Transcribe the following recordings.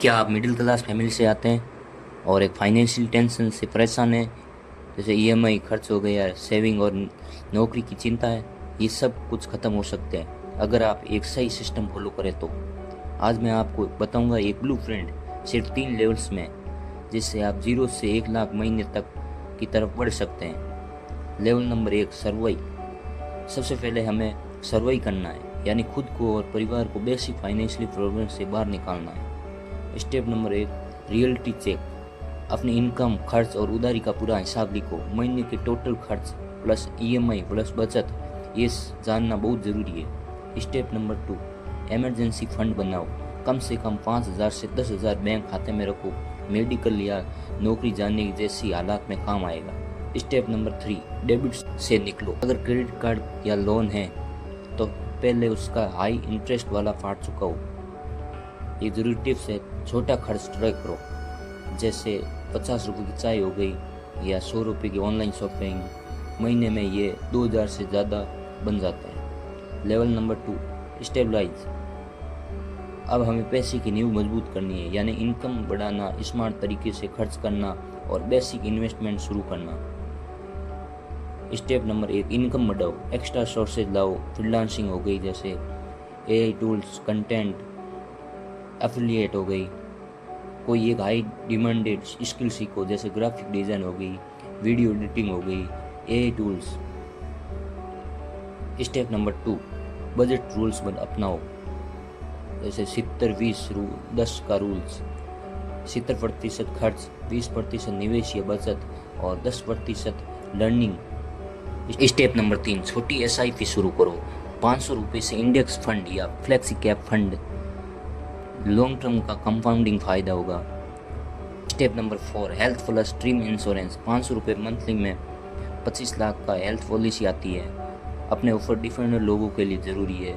क्या आप middle class family से आते हैं और एक फाइनेंशियल टेंशन से परेशान हैं, जैसे ईएमआई खर्च हो गया, सेविंग और नौकरी की चिंता है? ये सब कुछ ख़त्म हो सकते हैं अगर आप एक सही सिस्टम फॉलो करें तो। आज मैं आपको बताऊंगा एक ब्लूप्रिंट सिर्फ 3 लेवल्स में, जिससे आप 0 से 1 लाख महीने तक की तरफ बढ़ सकते हैं। Level number 1, survive. सबसे पहले हमें सर्वाइव करना है, यानी खुद को और परिवार को बेसिक फाइनेंशियल प्रॉब्लम से बाहर निकालना है। Step number 1, reality check. अपनी इनकम, खर्च और उधारी का पूरा हिसाब लिखो। महीने के टोटल खर्च प्लस ईएमआई प्लस बचत, ये जानना बहुत ज़रूरी है। स्टेप नंबर 2, इमरजेंसी फंड बनाओ। कम से कम 5,000 से 10,000 बैंक खाते में रखो, मेडिकल या नौकरी जाने जैसी हालात में काम आएगा। स्टेप नंबर 3, डेबिट से निकलो। अगर क्रेडिट कार्ड या लोन है तो पहले उसका हाई इंटरेस्ट वाला पार्ट चुकाओ। एक ज़रूरी टिप्स है, छोटा खर्च ट्रैक करो, जैसे 50 रुपये की चाय हो गई या 100 रुपये की ऑनलाइन शॉपिंग। महीने में ये 2,000 से ज़्यादा बन जाते हैं। Level number 2, stabilise. अब हमें पैसे की नींव मजबूत करनी है, यानी इनकम बढ़ाना, स्मार्ट तरीके से खर्च करना और बेसिक इन्वेस्टमेंट शुरू करना। स्टेप नंबर 1, इनकम बढ़ाओ। एक्स्ट्रा सोर्सेज लाओ। फ्रीलांसिंग हो गई, जैसे एआई टूल्स, कंटेंट, एफिलिएट हो गई। कोई एक हाई डिमांडेड स्किल सीखो, जैसे ग्राफिक डिज़ाइन हो गई, वीडियो एडिटिंग हो गई, AI tools. Step number 2, budget rules अपनाओ, जैसे 70-20-10 का रूल्स। 70% खर्च, 20% निवेश या बचत और 10% लर्निंग। स्टेप नंबर 3, छोटी एसआईपी शुरू करो। 500 रुपये से इंडेक्स फंड या flexi cap fund, long term का कंपाउंडिंग फायदा होगा। Step number 4, health plus dream insurance. 500 रुपये मंथली में 25 लाख का हेल्थ पॉलिसी आती है। अपने ऊपर डिपेंडेंट लोगों के लिए ज़रूरी है।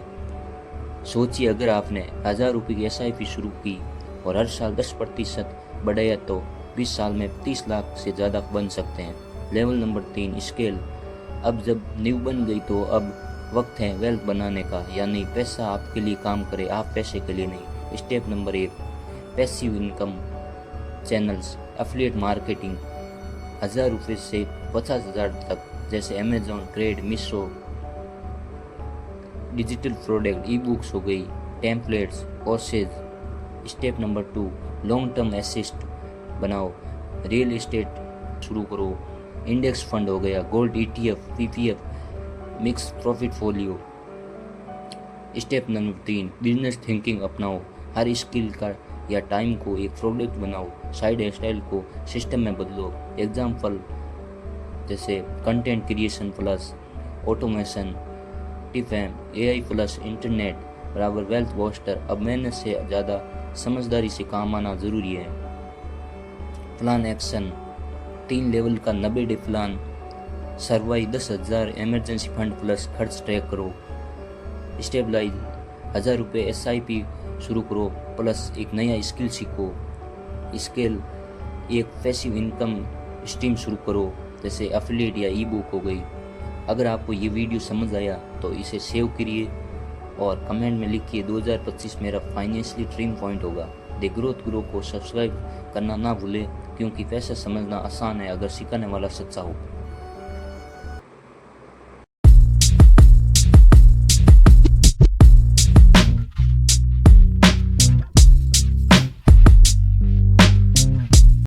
सोचिए, अगर आपने 1,000 रुपये की एसआईपी शुरू की और हर साल 10% बढ़ाया तो 20 साल में 30 लाख से ज़्यादा बन सकते हैं। Level number 3, scale. अब जब नींव बन गई तो अब वक्त है वेल्थ बनाने का, यानी पैसा आपके लिए काम करे, आप पैसे के लिए नहीं। Step number 1, passive income channels, affiliate marketing. 1,000 रुपये से 50,000 तक, जैसे Amazon, trade, Meesho. Digital product, ebooks हो गई, templates, courses. Step number 2, long term asset बनाओ। रियल एस्टेट शुरू करो। इंडेक्स फंड हो गया, gold, ETF, PPF, mix portfolio. Step number 3, business thinking अपनाओ। हर स्किल का या टाइम को एक प्रोडक्ट बनाओ। साइड स्टाइल को सिस्टम में बदलो। एग्जाम्पल जैसे कंटेंट क्रिएशन प्लस ऑटोमेशन, टिफैम, एआई प्लस इंटरनेट बराबर वेल्थ बूस्टर। अब मेहनत से ज़्यादा समझदारी से काम आना ज़रूरी है। प्लान एक्शन, 3 लेवल का 90 day plan. Survive 10,000 emergency fund plus खर्च ट्रैक करो। स्टेबलाइज 1,000 रुपये एसआईपी शुरू करो प्लस एक नया स्किल सीखो। स्केल, एक पैसिव इनकम स्ट्रीम शुरू करो, जैसे एफिलिएट या ई बुक हो गई। अगर आपको ये वीडियो समझ आया तो इसे सेव करिए और कमेंट में लिखिए 2025 मेरा फाइनेंशियली ड्रीम पॉइंट होगा। द ग्रोथ ग्रो को सब्सक्राइब करना ना भूलें, क्योंकि पैसा समझना आसान है अगर सिखाने वाला सच्चा हो।